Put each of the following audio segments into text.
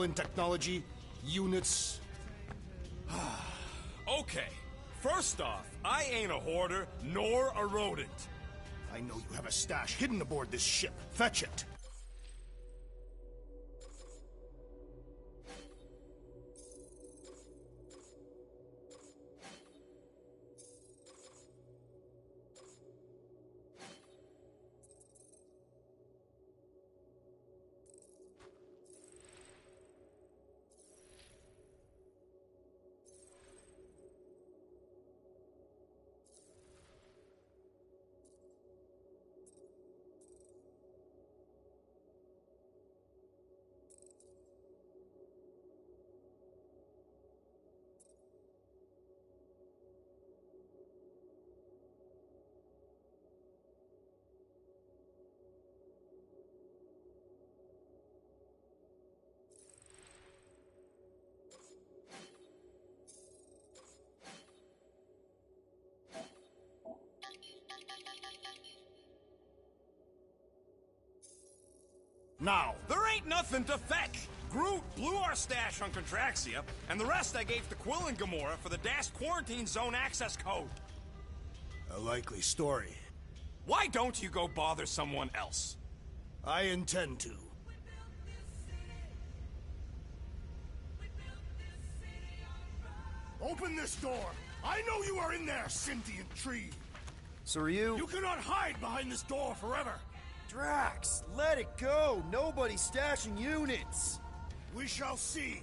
in technology, units. Okay, first off, I ain't a hoarder nor a rodent. I know you have a stash hidden aboard this ship. Fetch it. Now, There ain't nothing to fetch. Groot blew our stash on Contraxia, and the rest I gave to Quill and Gamora for the DAS quarantine zone access code. a likely story. Why don't you go bother someone else? I intend to. Open this door! I know you are in there, sentient tree! So are you? You cannot hide behind this door forever! Drax, let it go! Nobody's stashing units! We shall see!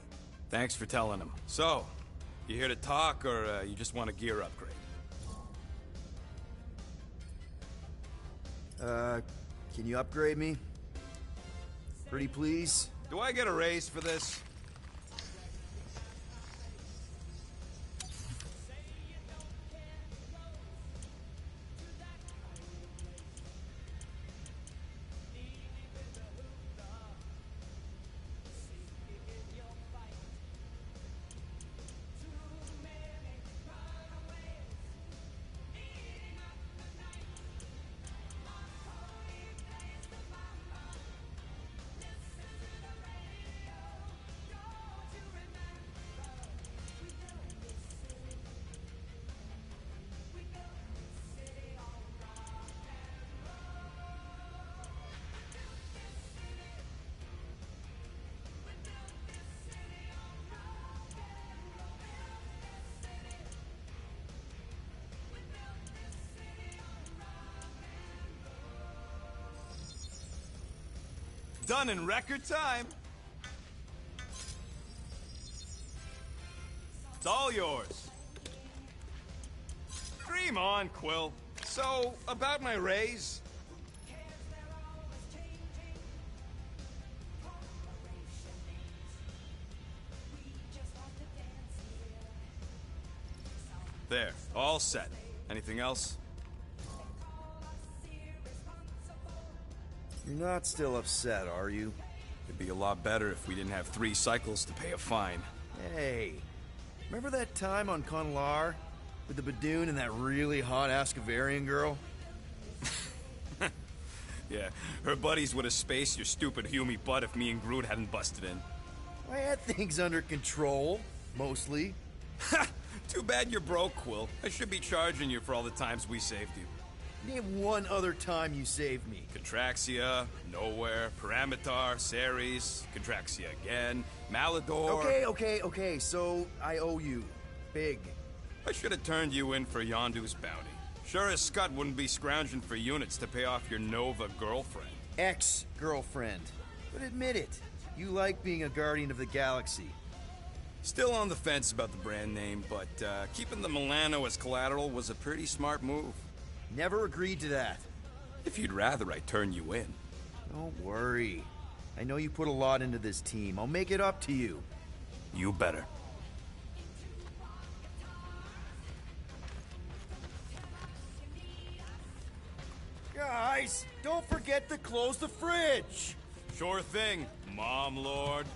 Thanks for telling him. So, you here to talk, or you just want a gear upgrade? Can you upgrade me? Pretty please? Do I get a raise for this? Done in record time. It's all yours. Dream on, Quill. So, about my raise? There, all set. Anything else? You're not still upset, are you? It'd be a lot better if we didn't have 3 cycles to pay a fine. Hey, remember that time on Conlar? With the Badoon and that really hot Ascavarian girl? Yeah, her buddies would have spaced your stupid Hume butt if me and Groot hadn't busted in. I had things under control, mostly. Ha! Too bad you're broke, Quill. I should be charging you for all the times we saved you. Name one other time you saved me. Contraxia, Nowhere, Paramitar, Ceres, Contraxia again, Malador... Okay, so I owe you. Big. I should have turned you in for Yondu's bounty. Sure as Scott wouldn't be scrounging for units to pay off your Nova girlfriend. Ex-girlfriend. But admit it, you like being a Guardian of the Galaxy. Still on the fence about the brand name, but keeping the Milano as collateral was a pretty smart move. Never agreed to that. If you'd rather I turn you in. Don't worry. I know you put a lot into this team. I'll make it up to you. You better. Guys, don't forget to close the fridge! Sure thing, Mom Lord.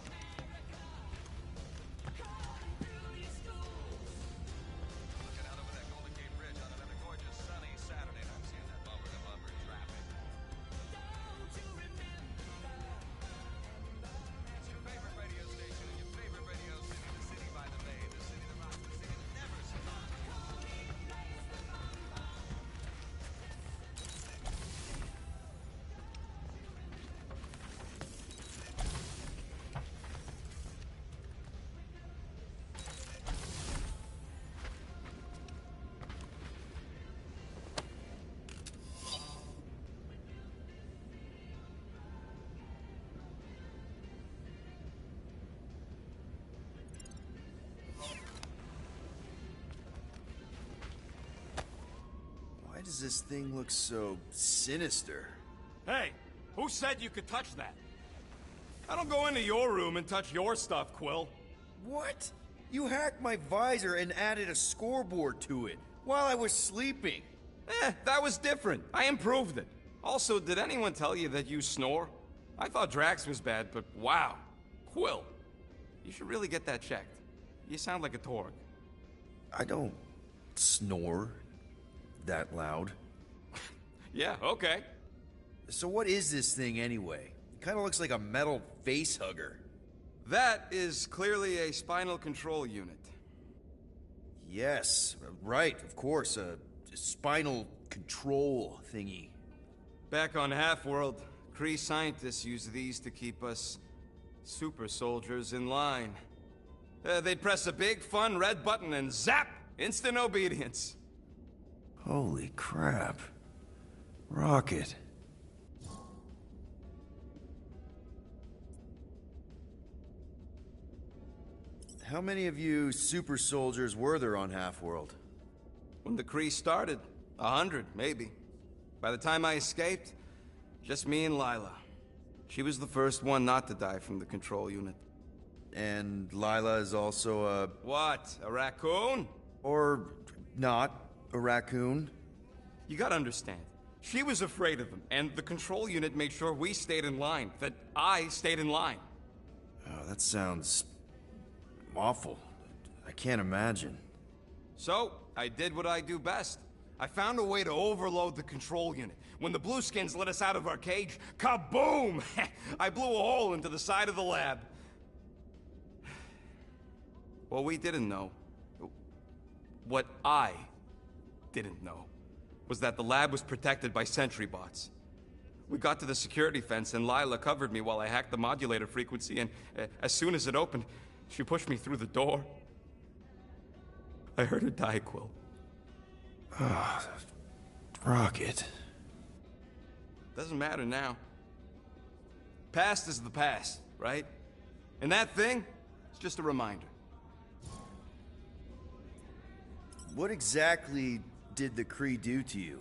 does this thing look so sinister? Hey, who said you could touch that? I don't go into your room and touch your stuff, Quill. What? You hacked my visor and added a scoreboard to it while I was sleeping. That was different. I improved it. Also, did anyone tell you that you snore? I thought Drax was bad, but wow. Quill, you should really get that checked. You sound like a Torg. I don't snore that loud. Yeah, okay. So what is this thing anyway? It kind of looks like a metal face hugger. That is clearly a spinal control unit. Yes, right, of course, a spinal control thingy. Back on Half-World, Kree scientists use these to keep us super soldiers in line. They'd press a big, fun red button and zap! Instant obedience. Holy crap. Rocket. How many of you super soldiers were there on Half-World? When the Kree started, 100, maybe. By the time I escaped, just me and Lila. She was the first one not to die from the control unit. And Lila is also a... What, a raccoon? Or not a raccoon? You gotta understand. She was afraid of them, and the control unit made sure we stayed in line, that I stayed in line. Oh, that sounds... awful. I can't imagine. So, I did what I do best. I found a way to overload the control unit. When the Blueskins let us out of our cage, kaboom! I blew a hole into the side of the lab. What we didn't know, what I didn't know, was that the lab was protected by sentry bots. We got to the security fence and Lila covered me while I hacked the modulator frequency, and as soon as it opened, she pushed me through the door. I heard her die, Quill. Ah, Rocket. Doesn't matter now. Past is the past, right? And that thing, it's just a reminder. What exactly did the Kree do to you?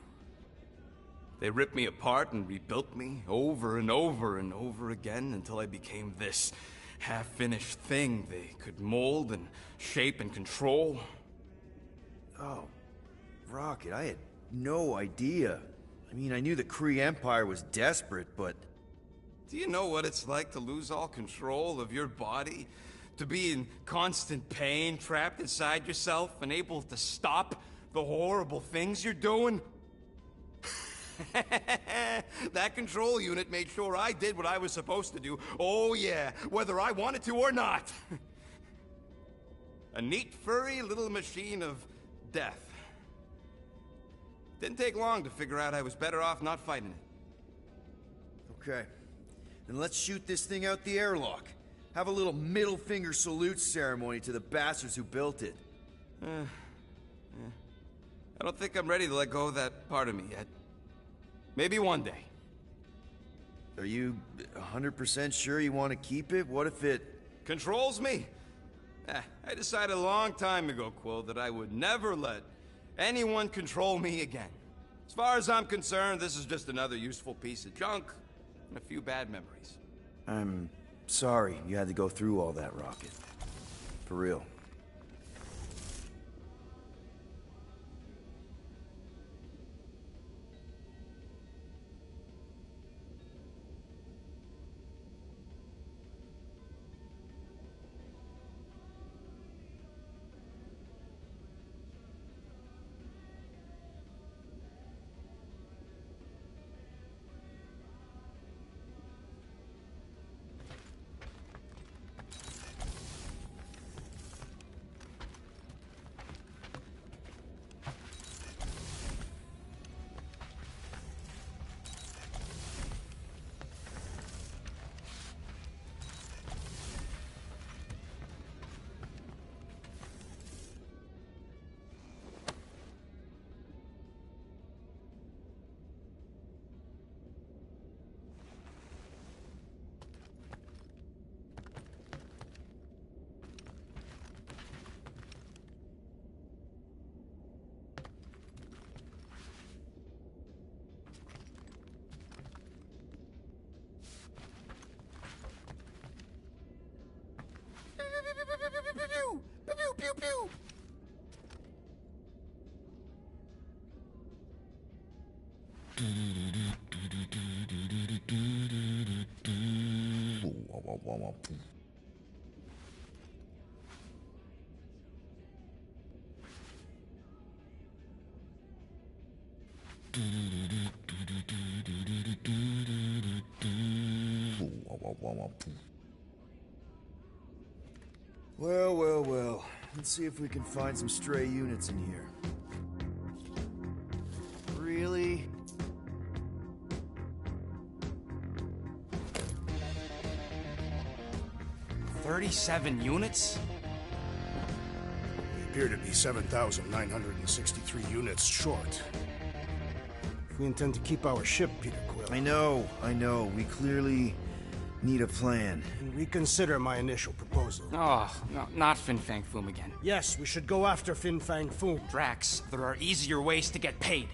They ripped me apart and rebuilt me over and over and over again until I became this half-finished thing they could mold and shape and control. Oh, Rocket, I had no idea. I mean, I knew the Kree Empire was desperate, but... Do you know what it's like to lose all control of your body? To be in constant pain, trapped inside yourself, unable to stop the horrible things you're doing? That control unit made sure I did what I was supposed to do. Oh yeah, whether I wanted to or not. A neat, furry little machine of death. Didn't take long to figure out I was better off not fighting it. Okay. Then let's shoot this thing out the airlock. Have a little middle finger salute ceremony to the bastards who built it. I don't think I'm ready to let go of that part of me yet. Maybe one day. Are you 100% sure you want to keep it? What if it... Controls me? I decided a long time ago, Quill, that I would never let anyone control me again. As far as I'm concerned, this is just another useful piece of junk and a few bad memories. I'm sorry you had to go through all that, Rocket. For real. Well, well, well. Let's see if we can find some stray units in here. Really? $37 units? We appear to be 7,963 units short. If we intend to keep our ship, Peter Quill, I know. We clearly need a plan. and reconsider my initial proposal. Oh, no, not Fin Fang Foom again. Yes, we should go after Fin Fang Foom. Drax, there are easier ways to get paid.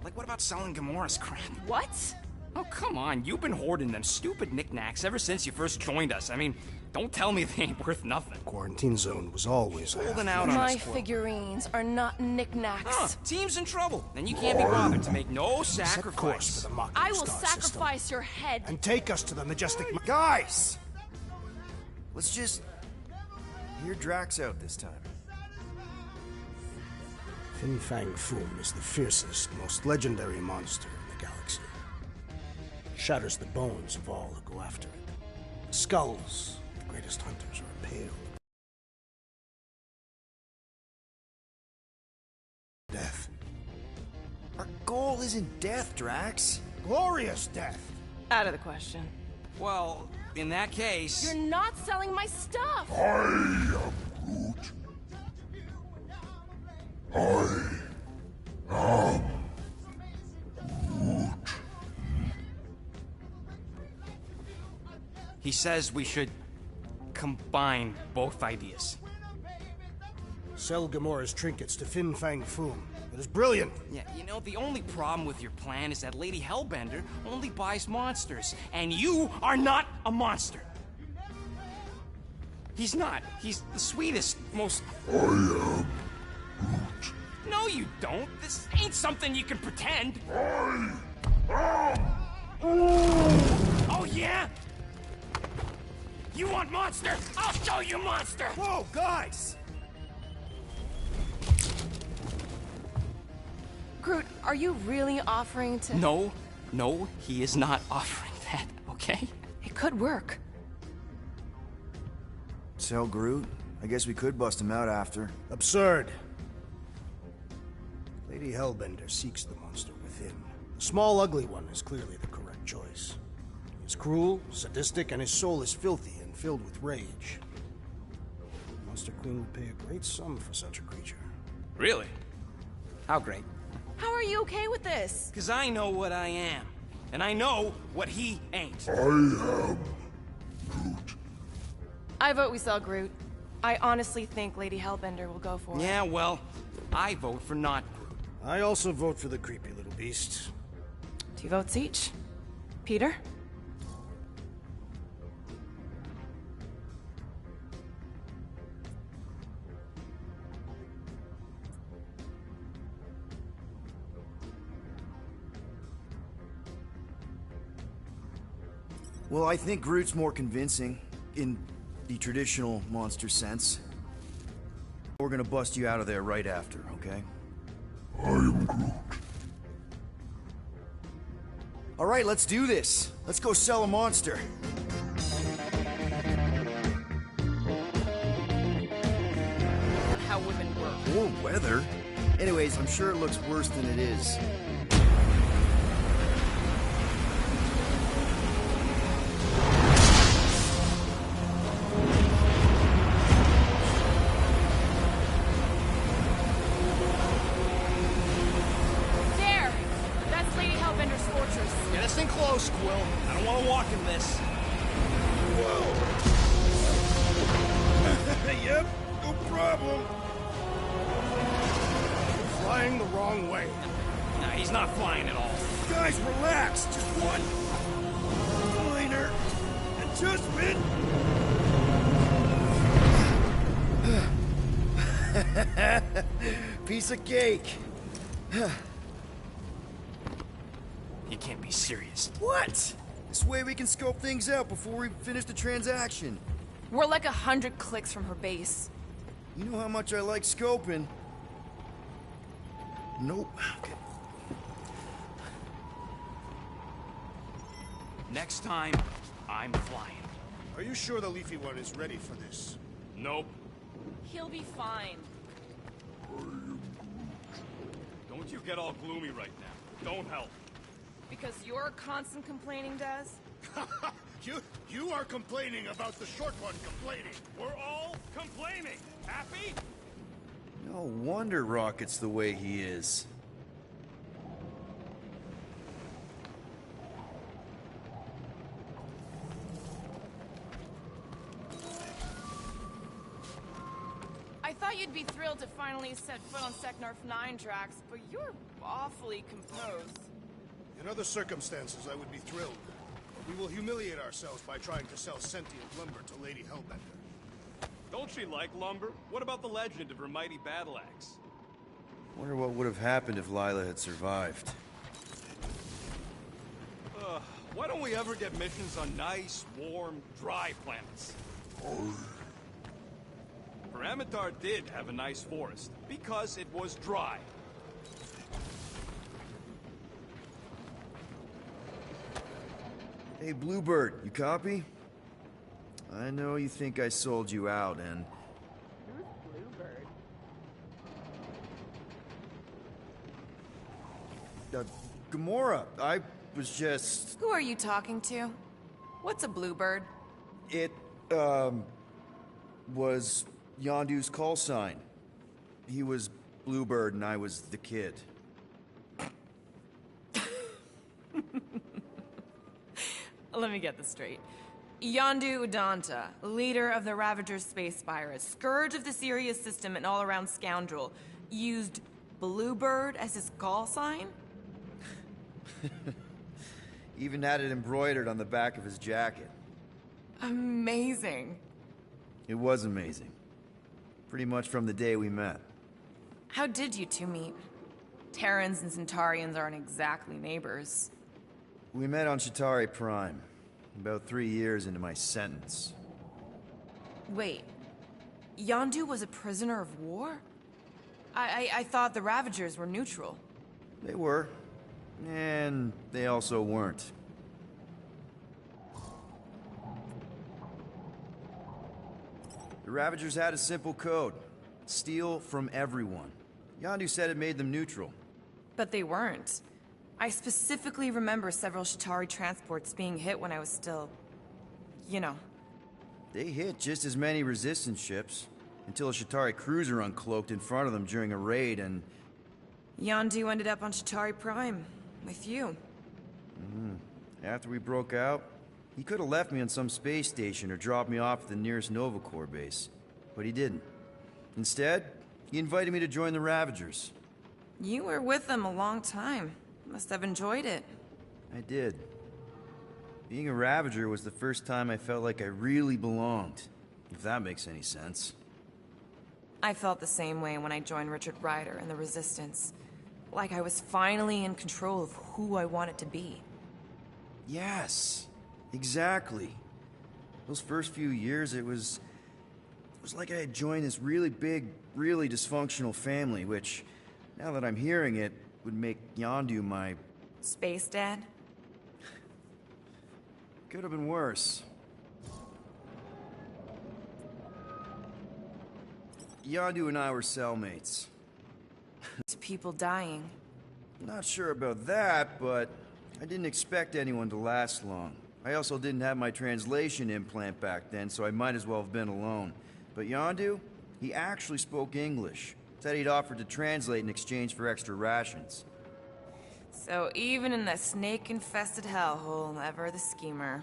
Like, what about selling Gamora's crap? What? Oh, come on. You've been hoarding them stupid knickknacks ever since you first joined us. I mean, don't tell me they ain't worth nothing. Quarantine zone was always Holding out on My us, Quill. figurines are not knickknacks. Huh, team's in trouble. Then you can't be bothered to make no Set course sacrifice. for the Mocking I will Star system, sacrifice your head. and take us to the majestic. Guys! Let's just hear Drax out this time. Fin Fang Foom is the fiercest, most legendary monster in the galaxy. It shatters the bones of all who go after it. The skulls of the greatest hunters are impaled. Death. Our goal isn't death, Drax. Glorious death! Out of the question. Well, in that case... You're not selling my stuff! He says we should combine both ideas. Sell Gamora's trinkets to Fin Fang Foom. It is brilliant. Yeah, you know, the only problem with your plan is that Lady Hellbender only buys monsters, and you are not a monster. He's not. He's the sweetest, most... I am Groot. No, you don't. This ain't something you can pretend. Oh, yeah? You want monster? I'll show you monster! Whoa, guys! Groot, are you really offering to... No, he is not offering that, okay? It could work. Sell Groot? I guess we could bust him out after. Absurd. Lady Hellbender seeks the monster within. The small, ugly one is clearly the correct choice. He is cruel, sadistic, and his soul is filthy and filled with rage. Monster Queen would pay a great sum for such a creature. Really? How great? How are you okay with this? Because I know what I am. And I know what he ain't. I vote we sell Groot. I honestly think Lady Hellbender will go for it. Yeah, well, I vote for not Groot. I also vote for the creepy little beast. 2 votes each. Peter? Well, I think Groot's more convincing, in the traditional monster sense. We're gonna bust you out of there right after, okay? I am Groot. Alright, let's do this. Let's go sell a monster. How women work. Or weather. Anyways, I'm sure it looks worse than it is. There! That's Lady Hellbender's fortress. Get us in close, Quill. I don't want to walk in this. Yep, no problem. Flying the wrong way. Nah, he's not flying at all. Guys, relax. Just one minor adjustment. Piece of cake. You can't be serious. What? This way we can scope things out before we finish the transaction. We're like 100 clicks from her base. You know how much I like scoping. Nope. Okay. Next time, I'm flying. Are you sure the Leafy One is ready for this? Nope. He'll be fine. Don't you get all gloomy right now. Don't help. Because your constant complaining does? You are complaining about the short one complaining. We're all complaining. Happy? No wonder Rocket's the way he is. I thought you'd be thrilled to finally set foot on Seknarf 9 tracks, but you're awfully composed. In other circumstances, I would be thrilled. We will humiliate ourselves by trying to sell sentient lumber to Lady Hellbender. Don't she like lumber? What about the legend of her mighty battle axe? Wonder what would have happened if Lila had survived. Why don't we ever get missions on nice, warm, dry planets? Paramitar did have a nice forest, because it was dry. Hey, Bluebird, you copy? I know you think I sold you out, and... Who's Bluebird? Gamora, I was just... Who are you talking to? What's a bluebird? It, was Yondu's call sign. He was Bluebird and I was the kid. Let me get this straight. Yondu Udanta, leader of the Ravager's space virus, scourge of the Sirius system and all-around scoundrel, used Bluebird as his call sign? Even had it embroidered on the back of his jacket. Amazing. It was amazing. Pretty much from the day we met. How did you two meet? Terrans and Centaurians aren't exactly neighbors. We met on Chitauri Prime, about 3 years into my sentence. Wait, Yondu was a prisoner of war? I thought the Ravagers were neutral. They were. And they also weren't. The Ravagers had a simple code. Steal from everyone. Yondu said it made them neutral. But they weren't. I specifically remember several Chitauri transports being hit when I was still... you know. They hit just as many resistance ships, until a Chitauri cruiser uncloaked in front of them during a raid and... Yondu ended up on Chitauri Prime, with you. After we broke out, he could have left me on some space station or dropped me off at the nearest Nova Corps base. But he didn't. Instead, he invited me to join the Ravagers. You were with them a long time. Must have enjoyed it. I did. Being a Ravager was the first time I felt like I really belonged, if that makes any sense. I felt the same way when I joined Richard Ryder and the Resistance. Like I was finally in control of who I wanted to be. Yes, exactly. Those first few years, it was like I had joined this really big, really dysfunctional family, which, now that I'm hearing it, would make Yondu my... Space Dad? Could have been worse. Yondu and I were cellmates. To people dying. Not sure about that, but I didn't expect anyone to last long. I also didn't have my translation implant back then, so I might as well have been alone. But Yondu, he actually spoke English. Said he'd offered to translate in exchange for extra rations. So even in that snake-infested hellhole, ever the schemer.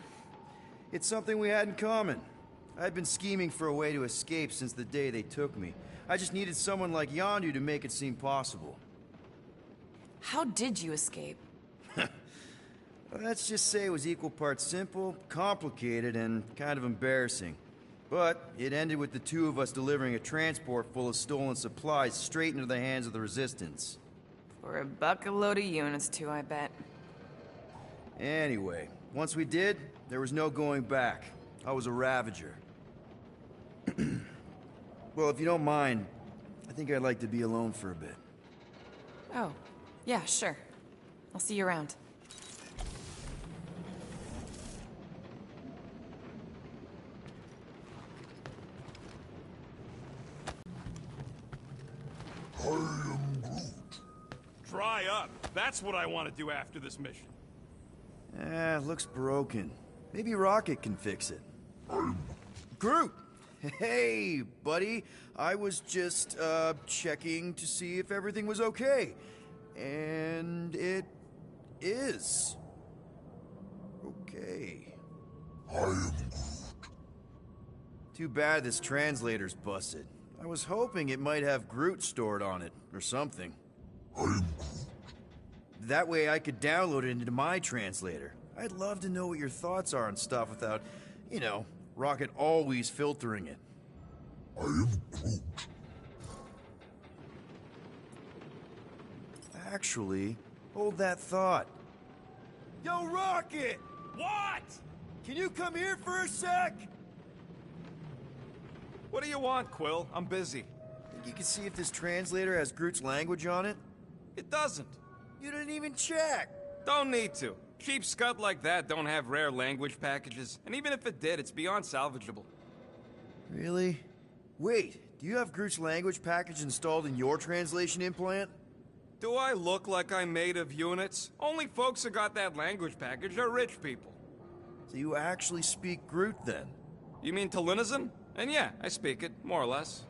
It's something we had in common. I'd been scheming for a way to escape since the day they took me. I just needed someone like Yondu to make it seem possible. How did you escape? Let's just say it was equal parts simple, complicated, and kind of embarrassing. But it ended with the two of us delivering a transport full of stolen supplies straight into the hands of the Resistance. For a bucket load of units too, I bet. Anyway, Once we did, there was no going back. I was a Ravager. Well, if you don't mind, I think I'd like to be alone for a bit. Oh, yeah, sure. I'll see you around. Dry up. That's what I want to do after this mission. Looks broken. Maybe Rocket can fix it. Groot! Hey, buddy. I was just, checking to see if everything was okay. And it is. Okay. I am Groot. Too bad this translator's busted. I was hoping it might have Groot stored on it, or something. I am Groot. That way I could download it into my translator. I'd love to know what your thoughts are on stuff without, you know, Rocket always filtering it. I am Groot. Actually, hold that thought. Yo, Rocket! What? Can you come here for a sec? What do you want, Quill? I'm busy. Think you can see if this translator has Groot's language on it? It doesn't. You didn't even check! Don't need to. Cheap scud like that don't have rare language packages, and even if it did, it's beyond salvageable. Really? Wait, do you have Groot's language package installed in your translation implant? Do I look like I'm made of units? Only folks who got that language package are rich people. So you actually speak Groot then? You mean Telinism? And yeah, I speak it, more or less.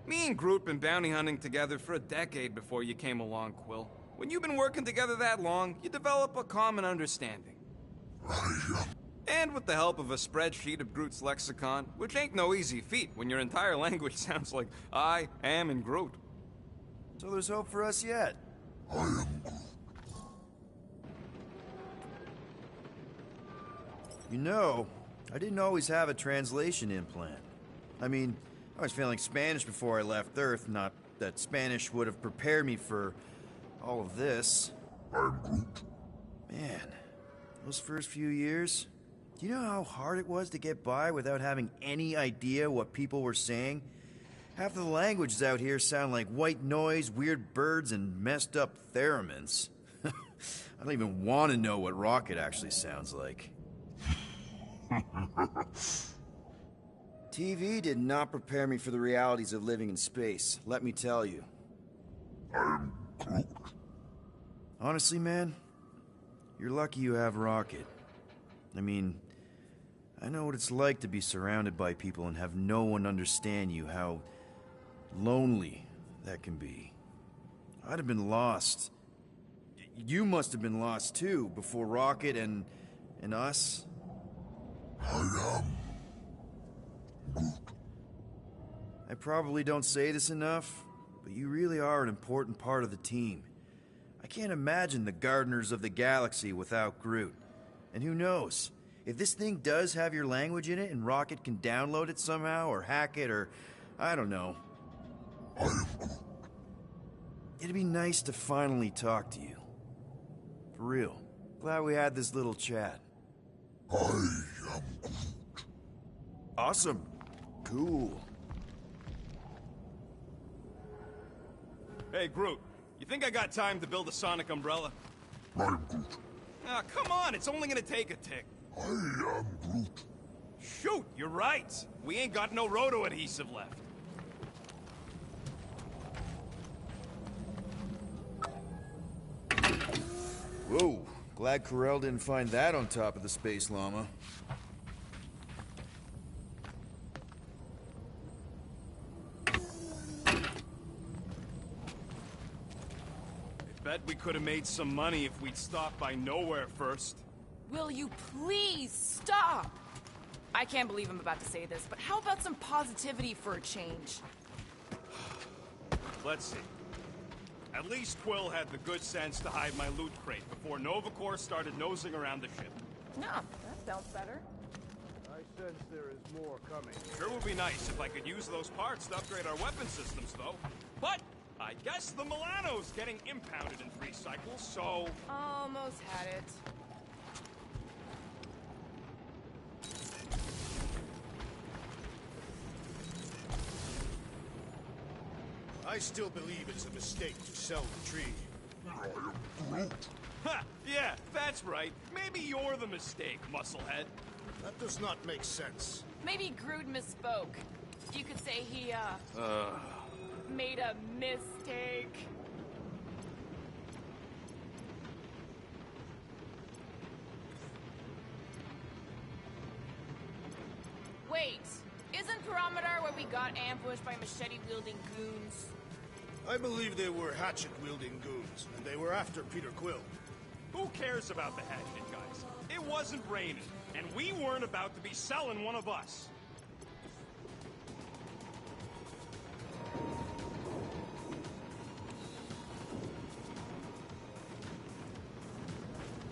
Me and Groot been bounty hunting together for a decade before you came along, Quill. When you've been working together that long, you develop a common understanding. And with the help of a spreadsheet of Groot's lexicon, which ain't no easy feat when your entire language sounds like I am in Groot. So there's hope for us yet. I am Groot. You know, I didn't always have a translation implant. I mean, I was failing Spanish before I left Earth, not that Spanish would have prepared me for all of this. I am Groot. Man, those first few years, do you know how hard it was to get by without having any idea what people were saying? Half of the languages out here sound like white noise, weird birds, and messed up theremins. I don't even want to know what Rocket actually sounds like. TV did not prepare me for the realities of living in space, let me tell you. I am Groot. Honestly, man, you're lucky you have Rocket. I mean, I know what it's like to be surrounded by people and have no one understand you, how lonely that can be. I'd have been lost. You must have been lost too, before Rocket and us. I am Groot. I probably don't say this enough, but you really are an important part of the team. I can't imagine the Gardeners of the Galaxy without Groot. And who knows? If this thing does have your language in it and Rocket can download it somehow or hack it or... I don't know. I am Groot. It'd be nice to finally talk to you. For real. Glad we had this little chat. I am Groot. Awesome. Cool. Hey, Groot. You think I got time to build a sonic umbrella? I am Groot. Ah, come on, it's only gonna take a tick. I am Groot. Shoot, you're right. We ain't got no roto adhesive left. Whoa. Glad Corel didn't find that on top of the Space Llama. Bet we could have made some money if we'd stopped by Nowhere first. Will you please stop? I can't believe I'm about to say this, but how about some positivity for a change? Let's see. At least Quill had the good sense to hide my loot crate before Nova Corps started nosing around the ship. No, that sounds better. I sense there is more coming. Sure would be nice if I could use those parts to upgrade our weapon systems, though. But I guess the Milano's getting impounded in 3 cycles, so... Almost had it. I still believe it's a mistake to sell the tree. I am Groot. Ha! Yeah, that's right. Maybe you're the mistake, musclehead. That does not make sense. Maybe Groot misspoke. You could say he, made a mistake. Wait, isn't Pyramidar where we got ambushed by machete-wielding goons? I believe they were hatchet-wielding goons, and they were after Peter Quill. Who cares about the hatchet, guys? It wasn't raining, and we weren't about to be selling one of us.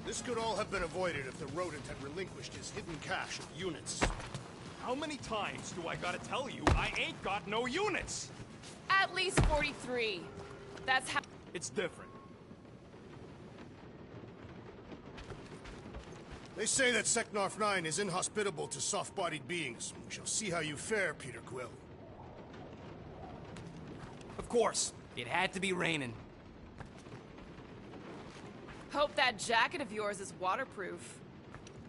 This could all have been avoided if the rodent had relinquished his hidden cache of units. How many times do I gotta tell you I ain't got no units? At least 43. That's how... It's different. They say that Seknarf 9 is inhospitable to soft-bodied beings. We shall see how you fare, Peter Quill. Of course. It had to be raining. Hope that jacket of yours is waterproof.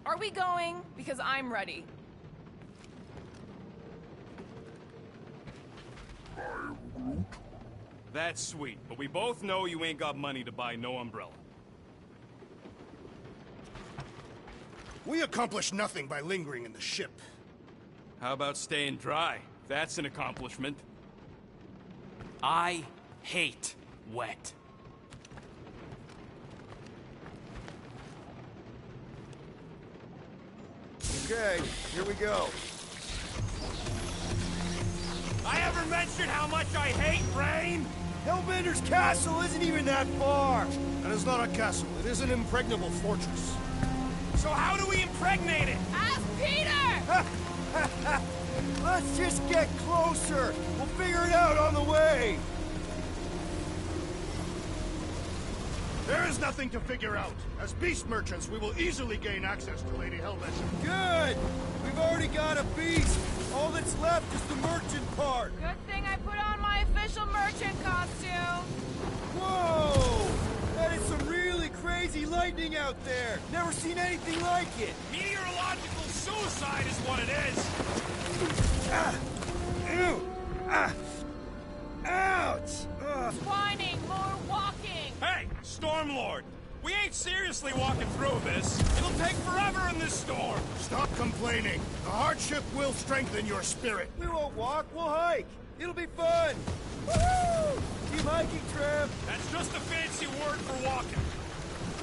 Are we going? Because I'm ready. I am Groot. That's sweet, but we both know you ain't got money to buy no umbrella. We accomplish nothing by lingering in the ship. How about staying dry? That's an accomplishment. I hate wet. Okay, here we go. I ever mentioned how much I hate rain? Hellbender's castle isn't even that far! That is not a castle. It is an impregnable fortress. So how do we impregnate it? Ask Peter! Let's just get closer! We'll figure it out on the way! There is nothing to figure out. As beast merchants, we will easily gain access to Lady Hellbender. Good! We've already got a beast! All that's left is the merchant part! Good thing I put on my official merchant costume. Whoa! That is some really crazy lightning out there! Never seen anything like it! Meteorological suicide is what it is! Ew! Ouch! Whining, more walking. Hey, Stormlord! We ain't seriously walking through this. It'll take forever in this storm. Stop complaining. The hardship will strengthen your spirit. We won't walk, we'll hike! It'll be fun! Woohoo! Keep hiking, Trev! That's just a fancy word for walking.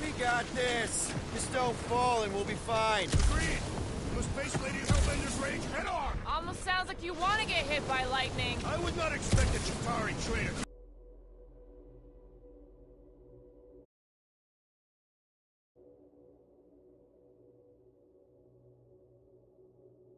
We got this! Just don't fall and we'll be fine. Agreed. We must face Lady Hellbender's rage head on. Almost sounds like you want to get hit by lightning. I would not expect a Chitauri traitor to